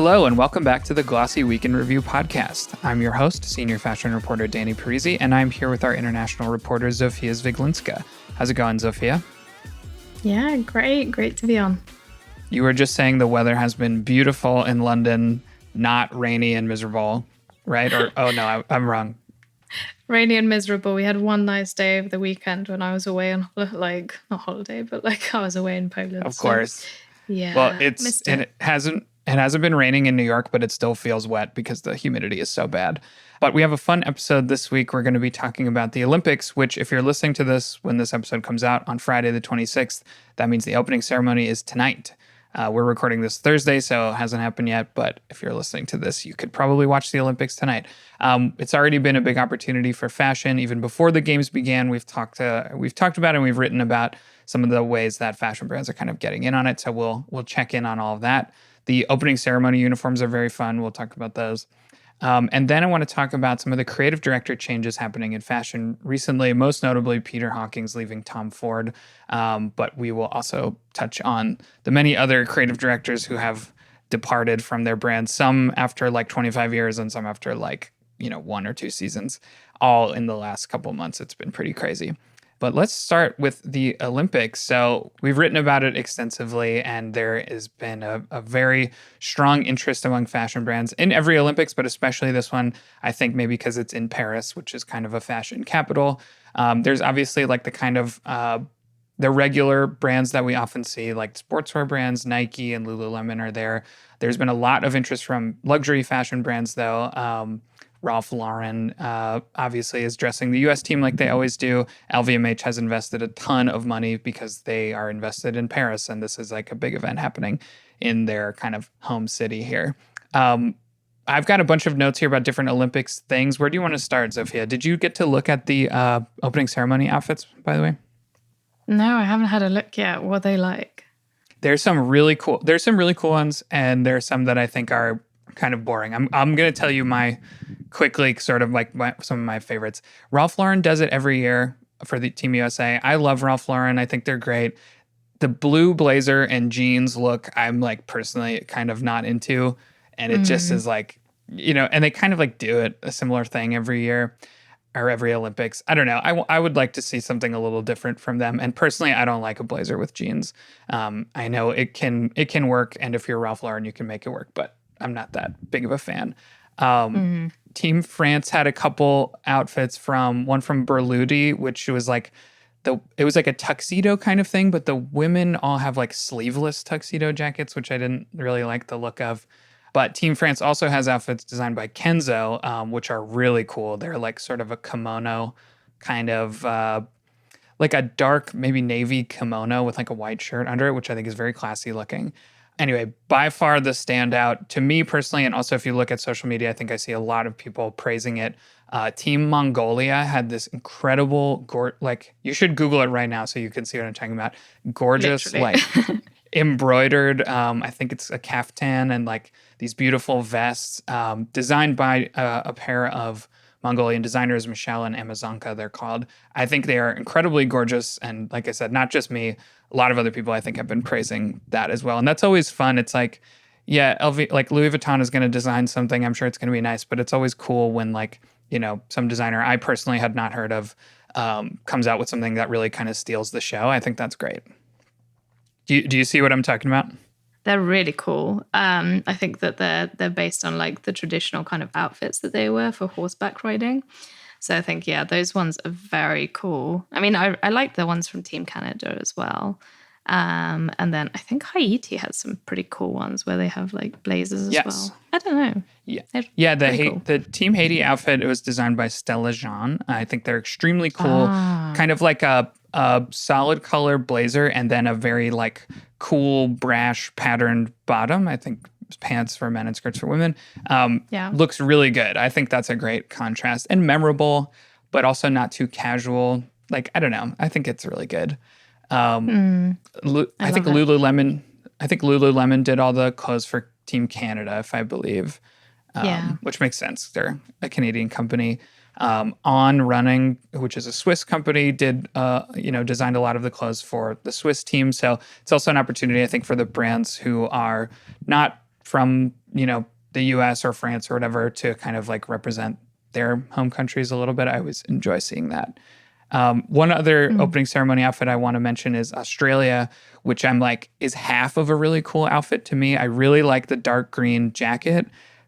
Hello, and welcome back to the Glossy Week in Review podcast. I'm your host, senior fashion reporter Danny Parisi, and I'm here with our international reporter, Zofia Zwieglinska. How's it going, Zofia? Yeah, great to be on. You were just saying the weather has been beautiful in London, not rainy and miserable, right? Or, oh no, I'm wrong. Rainy and miserable. We had one nice day over the weekend when I was away on, not holiday, but I was away in Poland. Of course. So, yeah. Well, it hasn't been raining in New York, but it still feels wet because the humidity is so bad. But we have a fun episode this week. We're going to be talking about the Olympics, which if you're listening to this when this episode comes out on Friday the 26th, that means the opening ceremony is tonight. We're recording this Thursday, so it hasn't happened yet. But if you're listening to this, you could probably watch the Olympics tonight. It's already been a big opportunity for fashion. Even before the games began, we've talked about it and we've written about some of the ways that fashion brands are kind of getting in on it. So we'll check in on all of that. The opening ceremony uniforms are very fun. We'll talk about those. And then I want to talk about some of the creative director changes happening in fashion recently, most notably Peter Hawkings leaving Tom Ford. But we will also touch on the many other creative directors who have departed from their brands, some after 25 years and some after 1 or 2 seasons, all in the last couple months. It's been pretty crazy. But let's start with the Olympics. So we've written about it extensively, and there has been a very strong interest among fashion brands in every Olympics, but especially this one, I think maybe because it's in Paris, which is kind of a fashion capital. There's obviously the kind of the regular brands that we often see, like sportswear brands, Nike and Lululemon are there. There's been a lot of interest from luxury fashion brands, though. Ralph Lauren obviously is dressing the U.S. team like they always do. LVMH has invested a ton of money because they are invested in Paris, and this is a big event happening in their kind of home city here. I've got a bunch of notes here about different Olympics things. Where do you want to start, Zofia? Did you get to look at the opening ceremony outfits, by the way? No, I haven't had a look yet. What are they like? There's some really cool ones, and there's some that I think are kind of boring. I'm going to tell you quickly some of my favorites. Ralph Lauren does it every year for the Team USA. I love Ralph Lauren. I think they're great. The blue blazer and jeans look, I'm personally kind of not into, and it just is and they kind of do it a similar thing every year or every Olympics. I don't know. I would like to see something a little different from them. And personally, I don't like a blazer with jeans. I know it can work, and if you're Ralph Lauren, you can make it work, but I'm not that big of a fan. Team France had a couple outfits one from Berluti, which was it was a tuxedo kind of thing, but the women all have sleeveless tuxedo jackets, which I didn't really like the look of. But Team France also has outfits designed by Kenzo, which are really cool. They're sort of a kimono, kind of a dark, maybe navy kimono with a white shirt under it, which I think is very classy looking. Anyway, by far the standout to me personally, and also if you look at social media, I think I see a lot of people praising it. Team Mongolia had this incredible, you should Google it right now so you can see what I'm talking about. Gorgeous, embroidered, I think it's a kaftan and these beautiful vests designed by a pair of Mongolian designers, Michelle and Amazonka, they're called. I think they are incredibly gorgeous. And like I said, not just me, a lot of other people I think have been praising that as well. And that's always fun. It's Louis Vuitton is going to design something. I'm sure it's going to be nice, but it's always cool when some designer I personally had not heard of comes out with something that really kind of steals the show. I think that's great. Do you see what I'm talking about? They're really cool. I think that they're based on the traditional kind of outfits that they wear for horseback riding. So I think, those ones are very cool. I mean, I like the ones from Team Canada as well. And then I think Haiti has some pretty cool ones where they have blazers as well. I don't know. Yeah. The Team Haiti outfit, it was designed by Stella Jean. I think they're extremely cool. Kind of a solid color blazer and then a very cool brash patterned bottom. I think pants for men and skirts for women. Looks really good. I think that's a great contrast and memorable, but also not too casual. I don't know. I think it's really good. I think Lululemon did all the clothes for Team Canada, if I believe, which makes sense. They're a Canadian company. On Running, which is a Swiss company, designed a lot of the clothes for the Swiss team. So it's also an opportunity, I think, for the brands who are not from the US or France or whatever to kind of like represent their home countries a little bit. I always enjoy seeing that. One other opening ceremony outfit I want to mention is Australia, which I'm like is half of a really cool outfit to me. I really like the dark green jacket,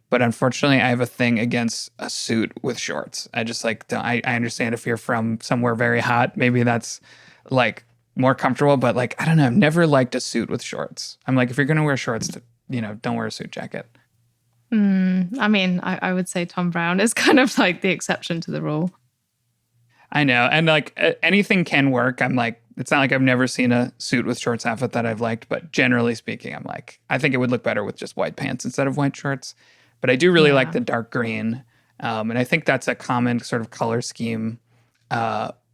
but unfortunately, I have a thing against a suit with shorts. I just like, I understand if you're from somewhere very hot, maybe that's like more comfortable, but like, I don't know, I've never liked a suit with shorts. I'm like, if you're going to wear shorts, don't wear a suit jacket. I mean, I would say Tom Brown is kind of like the exception to the rule. I know. And like anything can work. I'm like, it's not like I've never seen a suit with shorts outfit that I've liked, but generally speaking, I'm like, I think it would look better with just white pants instead of white shorts. But I do really like the dark green. And I think that's a common sort of color scheme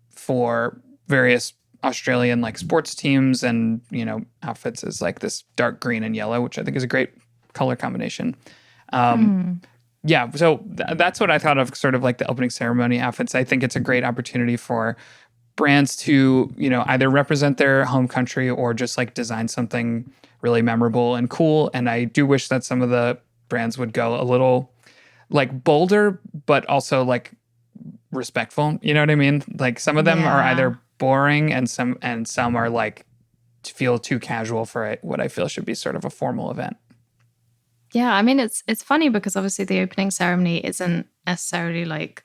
for various Australian like sports teams and, outfits is like this dark green and yellow, which I think is a great color combination. Yeah, so that's what I thought of sort of like the opening ceremony outfits. I think it's a great opportunity for brands to, either represent their home country or just like design something really memorable and cool. And I do wish that some of the brands would go a little like bolder, but also like respectful. You know what I mean? Like some of them are either boring and some are like feel too casual for what I feel should be sort of a formal event. Yeah, I mean it's funny because obviously the opening ceremony isn't necessarily like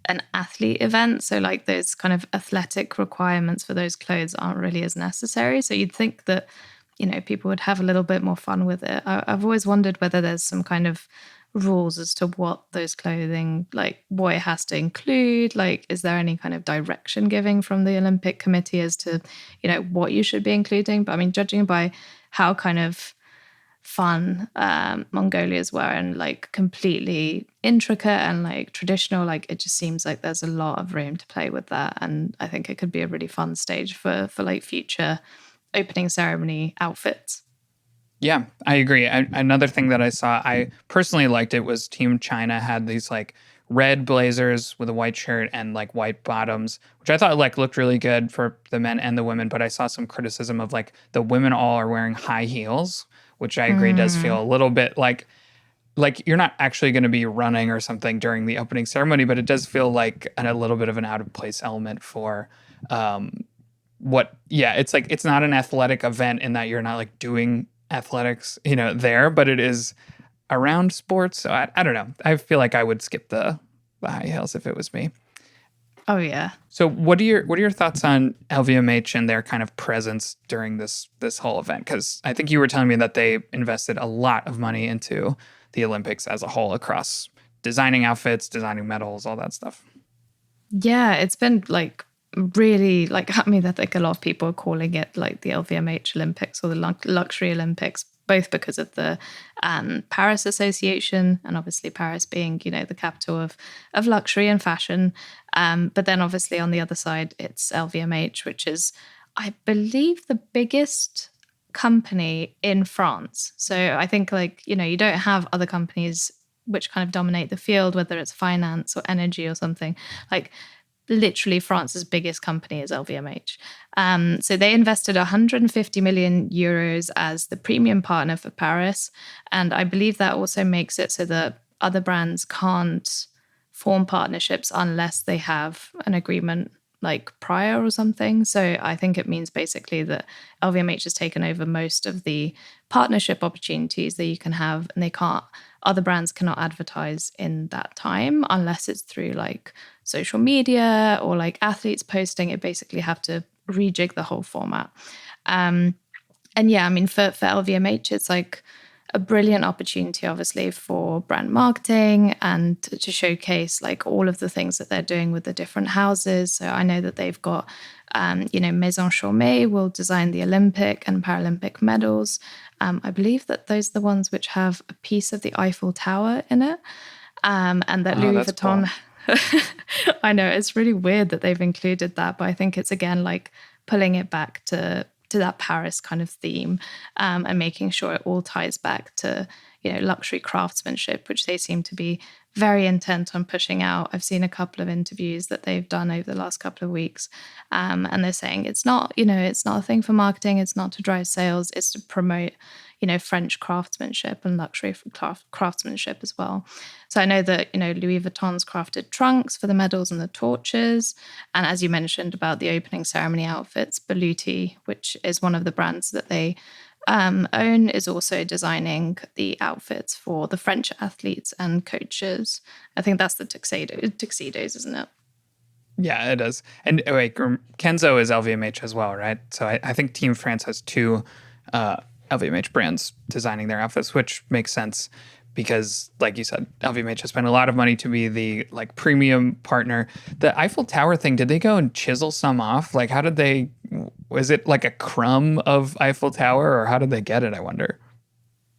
an athlete event, so like those kind of athletic requirements for those clothes aren't really as necessary. So you'd think that people would have a little bit more fun with it. I've always wondered whether there's some kind of rules as to what those clothing, like what it has to include. Like, is there any kind of direction giving from the Olympic Committee as to what you should be including? But I mean, judging by how kind of fun Mongolia's were and like completely intricate and like traditional, like it just seems like there's a lot of room to play with that, and I think it could be a really fun stage for like future opening ceremony outfits. Yeah, I agree. Another thing that I saw, I personally liked it, was Team China had these like red blazers with a white shirt and like white bottoms, which I thought like looked really good for the men and the women. But I saw some criticism of like the women all are wearing high heels, which I agree does feel a little bit like you're not actually going to be running or something during the opening ceremony, but it does feel like a little bit of an out of place element for it's like it's not an athletic event in that you're not like doing athletics, there, but it is around sports. So I don't know. I feel like I would skip the high heels if it was me. Oh yeah. So what are your thoughts on LVMH and their kind of presence during this whole event? Because I think you were telling me that they invested a lot of money into the Olympics as a whole across designing outfits, designing medals, all that stuff. Yeah, it's been like really like, I mean, I think a lot of people are calling it like the LVMH Olympics or the luxury Olympics, both because of the Paris Association and obviously Paris being, the capital of luxury and fashion. But then obviously on the other side, it's LVMH, which is, I believe, the biggest company in France. So I think like, you don't have other companies which kind of dominate the field, whether it's finance or energy or something. Like literally France's biggest company is LVMH. So they invested 150 million euros as the premium partner for Paris. And I believe that also makes it so that other brands can't form partnerships unless they have an agreement like prior or something. So I think it means basically that LVMH has taken over most of the partnership opportunities that you can have, and other brands cannot advertise in that time unless it's through like social media or like athletes posting. It basically have to rejig the whole format. And yeah, I mean, for LVMH, it's like a brilliant opportunity, obviously, for brand marketing and to showcase like all of the things that they're doing with the different houses. So I know that they've got, Maison Chaumet will design the Olympic and Paralympic medals. I believe that those are the ones which have a piece of the Eiffel Tower in it. And that Louis Vuitton, cool. I know it's really weird that they've included that, but I think it's again like pulling it back to that Paris kind of theme, and making sure it all ties back to, luxury craftsmanship, which they seem to be very intent on pushing out. I've seen a couple of interviews that they've done over the last couple of weeks, and they're saying it's not a thing for marketing, it's not to drive sales, it's to promote French craftsmanship and luxury craftsmanship as well. So I know that Louis Vuitton's crafted trunks for the medals and the torches, and as you mentioned about the opening ceremony outfits, Beluti, which is one of the brands that they own, is also designing the outfits for the French athletes and coaches. I think that's the tuxedos, isn't it? Yeah, it is. And wait, Kenzo is LVMH as well, right? So I think Team France has two LVMH brands designing their outfits, which makes sense because, like you said, LVMH has spent a lot of money to be the premium partner. The Eiffel Tower thing, did they go and chisel some off? Like, how did they? Was it like a crumb of Eiffel Tower, or how did they get it? I wonder.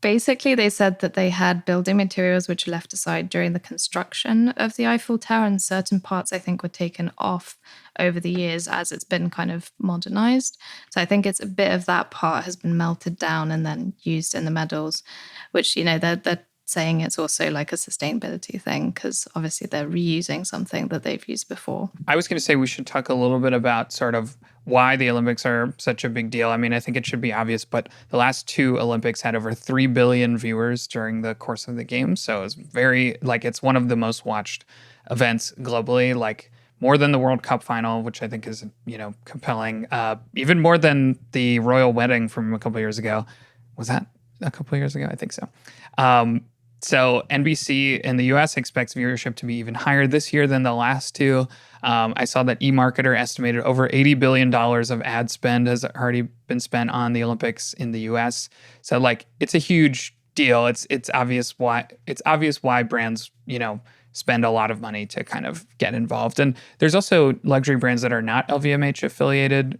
Basically, they said that they had building materials which were left aside during the construction of the Eiffel Tower, and certain parts, I think, were taken off over the years as it's been kind of modernized. So I think it's a bit of that part has been melted down and then used in the medals, which, they're saying it's also like a sustainability thing because obviously they're reusing something that they've used before. I was going to say we should talk a little bit about sort of why the Olympics are such a big deal. I mean, I think it should be obvious, but the last two Olympics had over 3 billion viewers during the course of the games. So it's very, it's one of the most watched events globally, more than the World Cup final, which I think is, compelling, even more than the royal wedding from a couple of years ago. Was that a couple of years ago? I think so. So NBC in the US expects viewership to be even higher this year than the last two. I saw that eMarketer estimated over $80 billion of ad spend has already been spent on the Olympics in the US. So it's a huge deal. It's obvious why brands, spend a lot of money to kind of get involved. And there's also luxury brands that are not LVMH affiliated.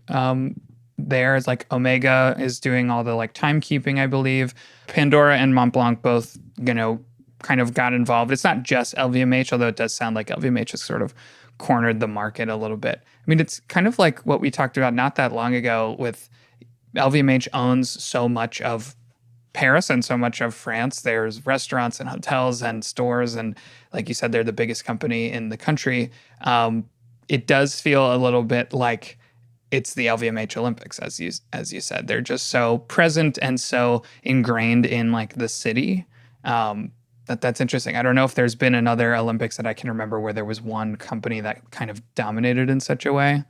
There's Omega is doing all the timekeeping, I believe. Pandora and Montblanc both, kind of got involved. It's not just LVMH, although it does sound like LVMH has sort of cornered the market a little bit. I mean, it's kind of like what we talked about not that long ago with LVMH owns so much of Paris and so much of France. There's restaurants and hotels and stores. And like you said, they're the biggest company in the country. It does feel a little bit like it's the LVMH Olympics, as you said. They're just so present and so ingrained in the city. That's interesting. I don't know if there's been another Olympics that I can remember where there was one company that kind of dominated in such a way.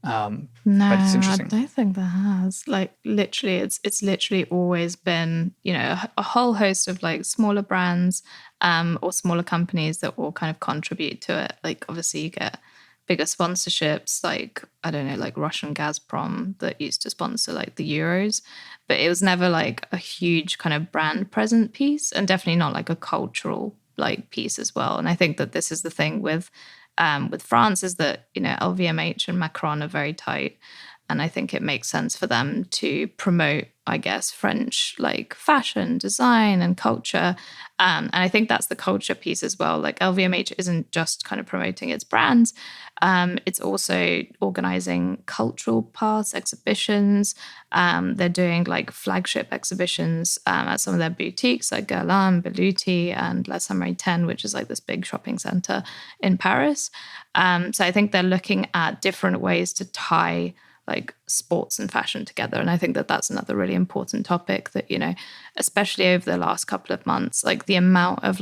No, but it's interesting. I don't think there has. Literally, it's literally always been, a whole host of smaller brands or smaller companies that all kind of contribute to it. Obviously, you get bigger sponsorships, I don't know, Russian Gazprom that used to sponsor the Euros, but it was never a huge kind of brand present piece, and definitely not a cultural piece as well. And I think that this is the thing with France is that LVMH and Macron are very tight, and I think it makes sense for them to promote, I guess, French fashion, design, and culture. And I think that's the culture piece as well. LVMH isn't just kind of promoting its brands. It's also organizing cultural paths, exhibitions. They're doing flagship exhibitions at some of their boutiques like Guerlain, Beluti, and La Samaritaine, which is this big shopping center in Paris. So I think they're looking at different ways to tie sports and fashion together. And I think that that's another really important topic that, especially over the last couple of months, the amount of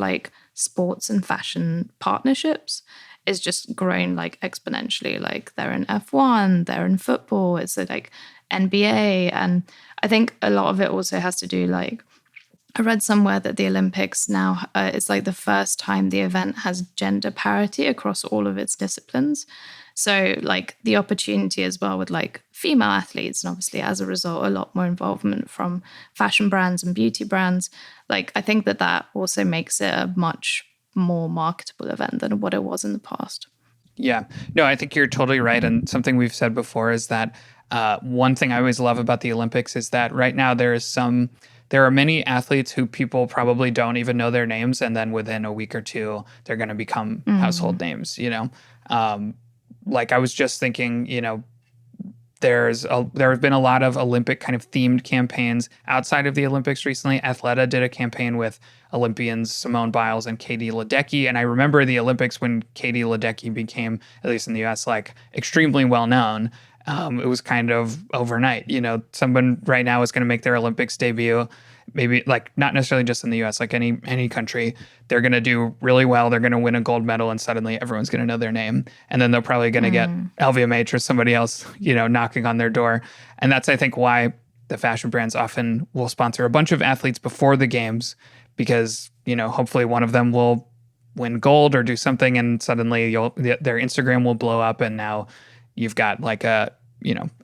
sports and fashion partnerships is just grown exponentially. They're in F1, they're in football, it's NBA. And I think a lot of it also has to do I read somewhere that the Olympics now it's the first time the event has gender parity across all of its disciplines. So the opportunity as well with female athletes, and obviously as a result, a lot more involvement from fashion brands and beauty brands. I think that also makes it a much more marketable event than what it was in the past. Yeah, no, I think you're totally right. And something we've said before is that one thing I always love about the Olympics is that right now there are many athletes who people probably don't even know their names. And then within a week or two, they're going to become household names, I was just thinking, there have been a lot of Olympic kind of themed campaigns outside of the Olympics recently. Athleta did a campaign with Olympians Simone Biles and Katie Ledecky. And I remember the Olympics when Katie Ledecky became, at least in the US, like extremely well known. It was kind of overnight. Someone right now is going to make their Olympics debut, maybe like not necessarily just in the US, like any country. They're going to do really well. They're going to win a gold medal, and suddenly everyone's going to know their name. And then they're probably going to get LVMH or somebody else, knocking on their door. And that's, I think, why the fashion brands often will sponsor a bunch of athletes before the games, because, hopefully one of them will win gold or do something, and suddenly their Instagram will blow up, and now you've got like an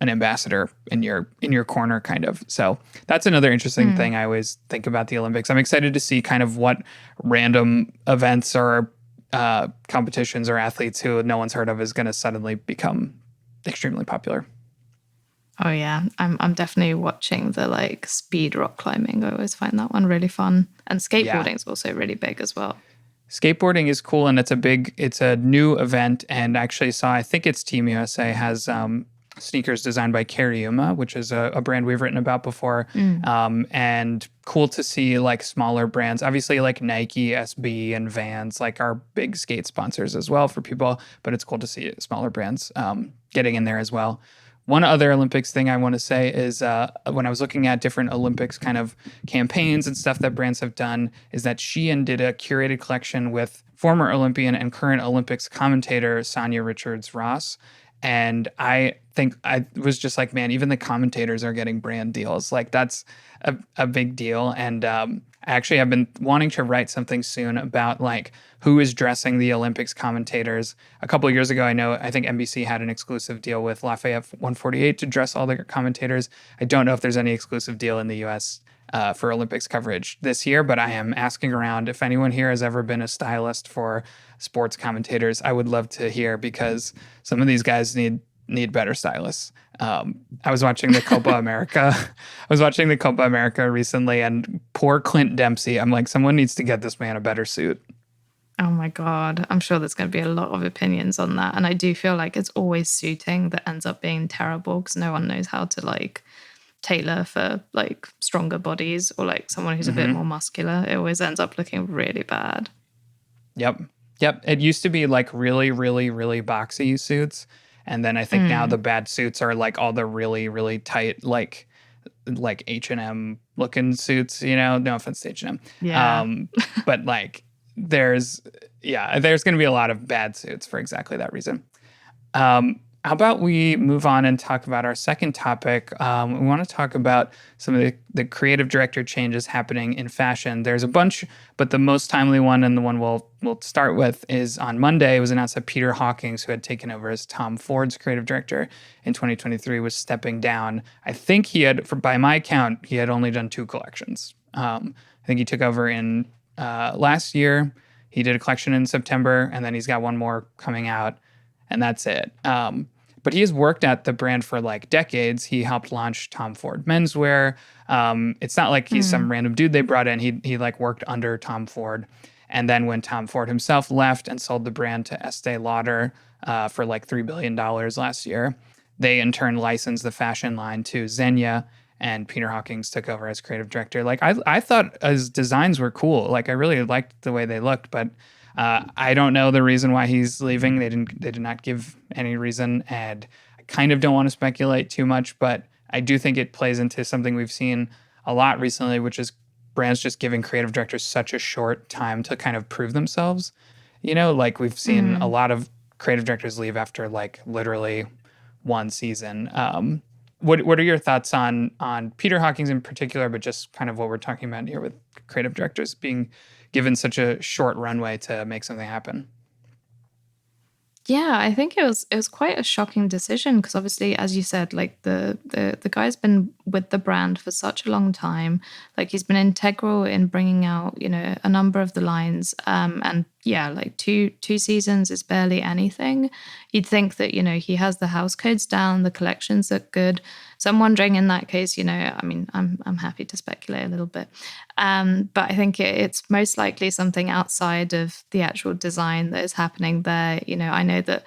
ambassador in your corner, kind of. So that's another interesting thing I always think about the Olympics. I'm excited to see kind of what random events or competitions or athletes who no one's heard of is going to suddenly become extremely popular. Oh yeah, I'm definitely watching the like speed rock climbing. I always find that one really fun, and skateboarding is also really big as well. Skateboarding is cool, and it's a new event. And actually I think it's Team USA has sneakers designed by Carrie Uma, which is a brand we've written about before. And cool to see like smaller brands, obviously like Nike, SB, and Vans, like are big skate sponsors as well for people. But it's cool to see smaller brands getting in there as well. One other Olympics thing I want to say is when I was looking at different Olympics kind of campaigns and stuff that brands have done, is that Shein did a curated collection with former Olympian and current Olympics commentator Sonia Richards-Ross. And I think I was just like, man, even the commentators are getting brand deals. Like that's a big deal. And I actually have been wanting to write something soon about like who is dressing the Olympics commentators. A couple of years ago, I think NBC had an exclusive deal with Lafayette 148 to dress all the commentators. I don't know if there's any exclusive deal in the US for Olympics coverage this year, but I am asking around. If anyone here has ever been a stylist for sports commentators, I would love to hear, because some of these guys need better stylists. I was watching the Copa America. I was watching the Copa America recently, and poor Clint Dempsey. I'm like, someone needs to get this man a better suit. Oh my God. I'm sure there's going to be a lot of opinions on that. And I do feel like it's always suiting that ends up being terrible, because no one knows how to like tailor for like stronger bodies or like someone who's a bit more muscular. It always ends up looking really bad. Yep. It used to be like really, really, really boxy suits. And then I think now the bad suits are like all the really, really tight, like H&M looking suits, no offense to H&M. Yeah. But like there's going to be a lot of bad suits for exactly that reason. How about we move on and talk about our second topic? We want to talk about some of the creative director changes happening in fashion. There's a bunch, but the most timely one, and the one we'll start with, is on Monday. It was announced that Peter Hawkings, who had taken over as Tom Ford's creative director in 2023, was stepping down. I think by my count, he had only done 2 collections. I think he took over in last year. He did a collection in September, and then he's got one more coming out, and that's it. But he has worked at the brand for like decades. He helped launch Tom Ford menswear. It's not like he's some random dude they brought in. He like worked under Tom Ford. And then when Tom Ford himself left and sold the brand to Estee Lauder for like $3 billion last year, they in turn licensed the fashion line to Zegna, and Peter Hawkings took over as creative director. Like I thought his designs were cool. Like I really liked the way they looked, but I don't know the reason why he's leaving. They did not give any reason, and I kind of don't want to speculate too much, but I do think it plays into something we've seen a lot recently, which is brands just giving creative directors such a short time to kind of prove themselves. Like we've seen a lot of creative directors leave after like literally one season. What are your thoughts on Peter Hawkings in particular, but just kind of what we're talking about here with creative directors being given such a short runway to make something happen? Yeah, I think it was quite a shocking decision, because obviously, as you said, like the guy's been with the brand for such a long time. Like he's been integral in bringing out a number of the lines. And yeah, like two seasons is barely anything. You'd think that he has the house codes down, the collections look good. So I'm wondering, in that case, I mean, I'm happy to speculate a little bit, but I think it's most likely something outside of the actual design that is happening there. I know that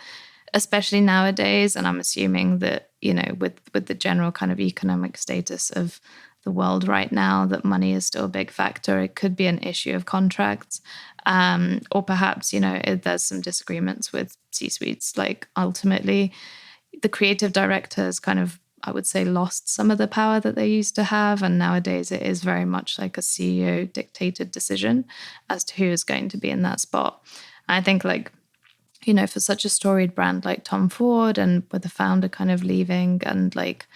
especially nowadays. And I'm assuming that, with the general kind of economic status of the world right now, that money is still a big factor. It could be an issue of contracts. Or perhaps, there's some disagreements with C-suites. Like ultimately, the creative directors kind of, I would say, lost some of the power that they used to have. And nowadays it is very much like a CEO dictated decision as to who is going to be in that spot. And I think like, for such a storied brand like Tom Ford, and with the founder kind of leaving, and like,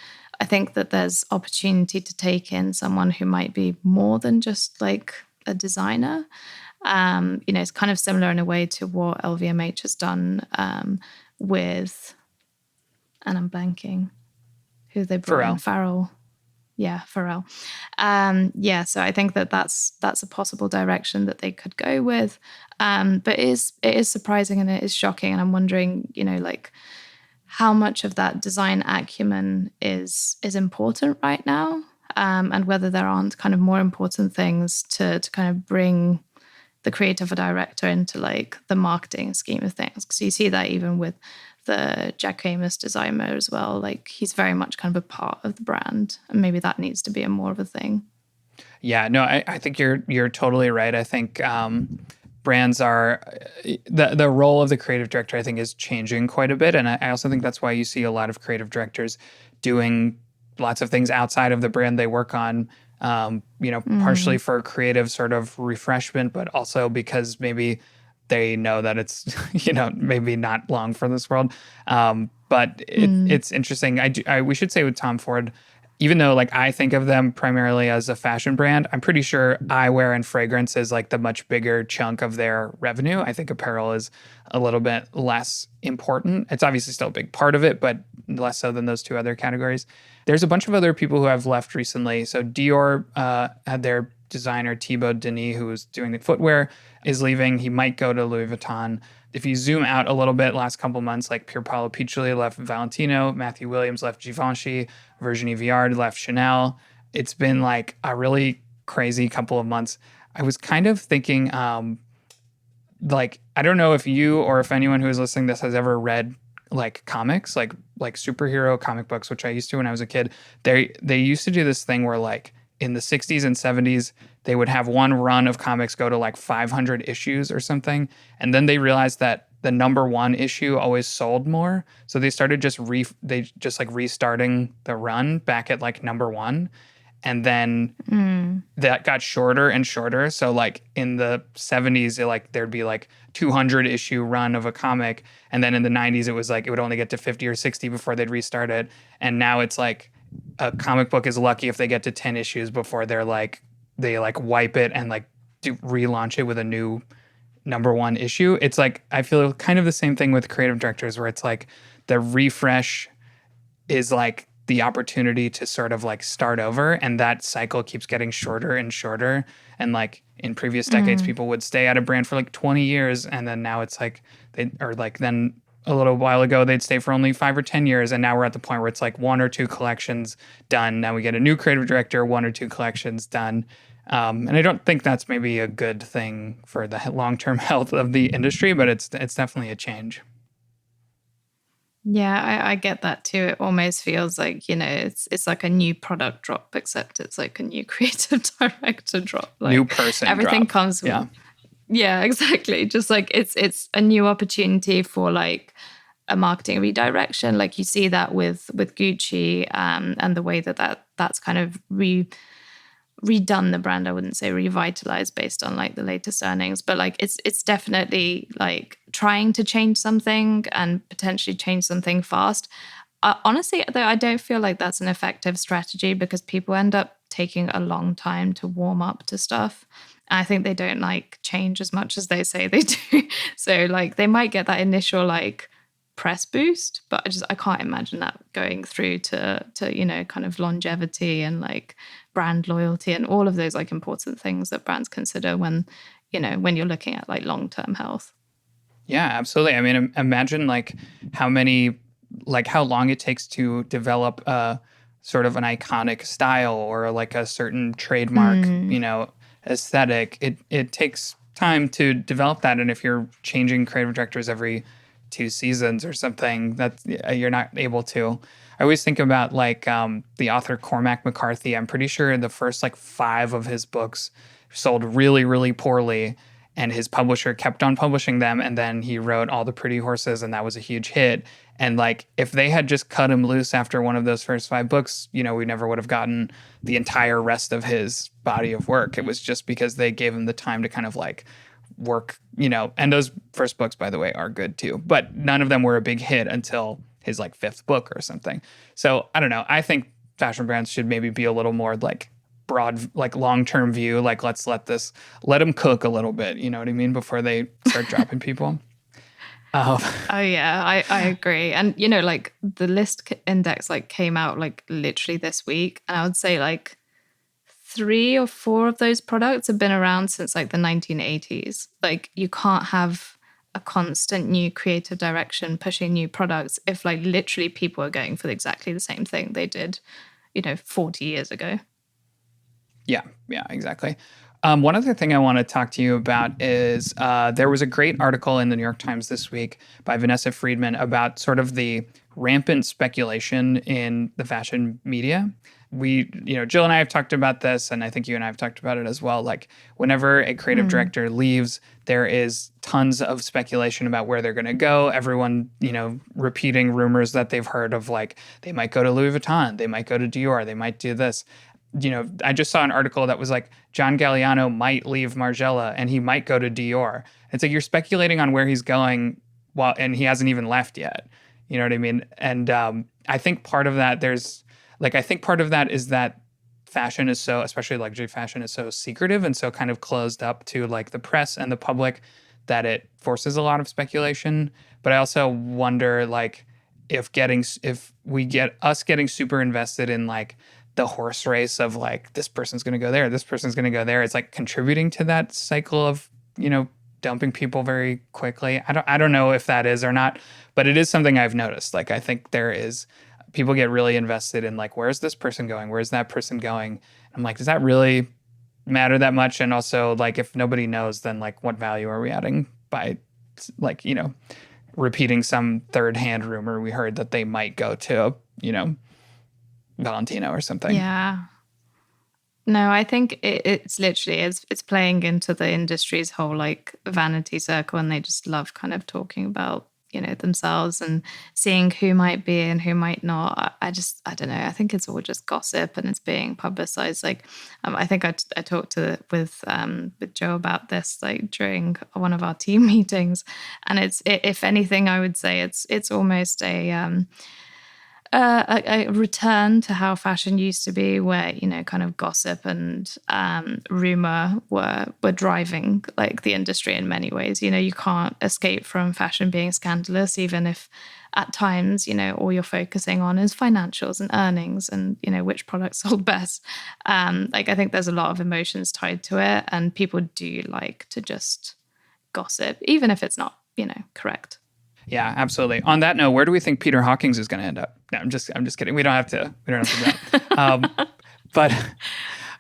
I think that there's opportunity to take in someone who might be more than just like a designer. It's kind of similar in a way to what LVMH has done with, and I'm blanking, who they brought in, Farrell. Yeah, Pharrell. So I think that that's a possible direction that they could go with. But it is surprising and it is shocking. And I'm wondering, like how much of that design acumen is important right now, and whether there aren't kind of more important things to kind of bring the creative director into like the marketing scheme of things. Because you see that even with the Jack Amos designer as well. Like he's very much kind of a part of the brand, and maybe that needs to be more of a thing. Yeah, no, I think you're totally right. I think brands are the role of the creative director, I think, is changing quite a bit, and I also think that's why you see a lot of creative directors doing lots of things outside of the brand they work on. Partially for creative sort of refreshment, but also because maybe they know that it's, maybe not long for this world. But it's interesting. We should say with Tom Ford, even though like I think of them primarily as a fashion brand, I'm pretty sure eyewear and fragrance is like the much bigger chunk of their revenue. I think apparel is a little bit less important. It's obviously still a big part of it, but less so than those two other categories. There's a bunch of other people who have left recently. So Dior had their designer Thibaut Denis, who was doing the footwear, is leaving. He might go to Louis Vuitton. If you zoom out a little bit, last couple months, like Pier Paolo Piccioli left Valentino, Matthew Williams left Givenchy, Virginie Viard left Chanel. It's been like a really crazy couple of months. I was kind of thinking, like, I don't know if you or if anyone who is listening to this has ever read like comics, like superhero comic books, which I used to when I was a kid. They used to do this thing where like in the 60s and 70s, they would have one run of comics go to like 500 issues or something. And then they realized that the number one issue always sold more. So they started just restarting the run back at like number one. And then that got shorter and shorter. So like in the 70s, there'd be like 200 issue run of a comic. And then in the 90s, it was like it would only get to 50 or 60 before they'd restart it. And now it's like a comic book is lucky if they get to 10 issues before they wipe it and like relaunch it with a new number one issue. It's like I feel kind of the same thing with creative directors, where it's like the refresh is like the opportunity to sort of like start over, and that cycle keeps getting shorter and shorter. And like in previous decades, people would stay at a brand for like 20 years, and then now it's like then a little while ago they'd stay for only 5 or 10 years, and now we're at the point where it's like 1 or 2 collections done. Now we get a new creative director, 1 or 2 collections done. And I don't think that's maybe a good thing for the long-term health of the industry, but it's definitely a change. Yeah, I get that too. It almost feels like, it's like a new product drop, except it's like a new creative director drop. Like new person everything drop. comes with, yeah, exactly. Just like it's a new opportunity for like a marketing redirection. Like you see that with Gucci, and the way that's kind of redone the brand. I wouldn't say revitalized based on like the latest earnings, but like it's definitely like trying to change something and potentially change something fast. Honestly, though, I don't feel like that's an effective strategy, because people end up taking a long time to warm up to stuff. And I think they don't like change as much as they say they do. So like they might get that initial like press boost, but I can't imagine that going through to kind of longevity and like brand loyalty and all of those like important things that brands consider when you're looking at like long-term health. Yeah, absolutely. I mean, imagine like how long it takes to develop a sort of an iconic style or like a certain trademark, aesthetic. It takes time to develop that. And if you're changing creative directors every 2 seasons or something. That you're not able to. I always think about like the author Cormac McCarthy. I'm pretty sure the first like 5 of his books sold really, really poorly, and his publisher kept on publishing them. And then he wrote All the Pretty Horses, and that was a huge hit. And like, if they had just cut him loose after one of those first 5 books, we never would have gotten the entire rest of his body of work. It was just because they gave him the time to kind of like work, and those first books, by the way, are good too. But none of them were a big hit until his like 5th book or something. So I don't know. I think fashion brands should maybe be a little more like broad, like long-term view. Like, let them cook a little bit, you know what I mean, before they start dropping people. Oh yeah, I agree. And like the list index like came out like literally this week, and I would say like 3 or 4 of those products have been around since like the 1980s. Like, you can't have a constant new creative direction pushing new products if like literally people are going for exactly the same thing they did 40 years ago. Yeah, exactly. One other thing I want to talk to you about is there was a great article in the New York Times this week by Vanessa Friedman about sort of the rampant speculation in the fashion media. Jill and I have talked about this, and I think you and I have talked about it as well. Like, whenever a creative director leaves, there is tons of speculation about where they're going to go. Everyone, repeating rumors that they've heard of, like, they might go to Louis Vuitton, they might go to Dior, they might do this. I just saw an article that was like, John Galliano might leave Margiela and he might go to Dior. It's like, you're speculating on where he's going and he hasn't even left yet. You know what I mean? And I think part of that is that fashion is so, especially luxury fashion, is so secretive and so kind of closed up to like the press and the public that it forces a lot of speculation. But I also wonder, like, if we get getting super invested in like the horse race of like, this person's going to go there, this person's going to go there, it's like contributing to that cycle of, dumping people very quickly. I don't know if that is or not, but it is something I've noticed. Like, I think people get really invested in like, where's this person going? Where's that person going? I'm like, does that really matter that much? And also, like, if nobody knows, then like, what value are we adding by like, repeating some third-hand rumor we heard that they might go to, Valentino or something? Yeah. No, I think it's literally, it's playing into the industry's whole like vanity circle, and they just love kind of talking about, themselves and seeing who might be and who might not. I don't know. I think it's all just gossip and it's being publicized. Like, I think I talked with Joe about this like during one of our team meetings, and if anything, I would say it's almost a return to how fashion used to be, where kind of gossip and rumor were driving like the industry in many ways. You can't escape from fashion being scandalous, even if at times all you're focusing on is financials and earnings and which product sold best. Like, I think there's a lot of emotions tied to it, and people do like to just gossip, even if it's not correct. Yeah, absolutely. On that note, where do we think Peter Hawkings is going to end up? No, I'm just kidding. We don't have to do that. But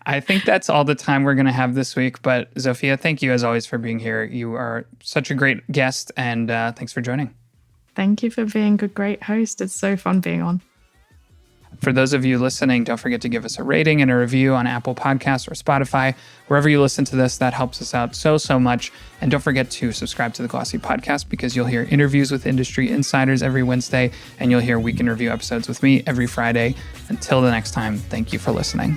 I think that's all the time we're going to have this week. But Zofia, thank you as always for being here. You are such a great guest, and thanks for joining. Thank you for being a great host. It's so fun being on. For those of you listening, don't forget to give us a rating and a review on Apple Podcasts or Spotify. Wherever you listen to this, that helps us out so much. And don't forget to subscribe to the Glossy podcast, because you'll hear interviews with industry insiders every Wednesday, and you'll hear week in review episodes with me every Friday. Until the next time, thank you for listening.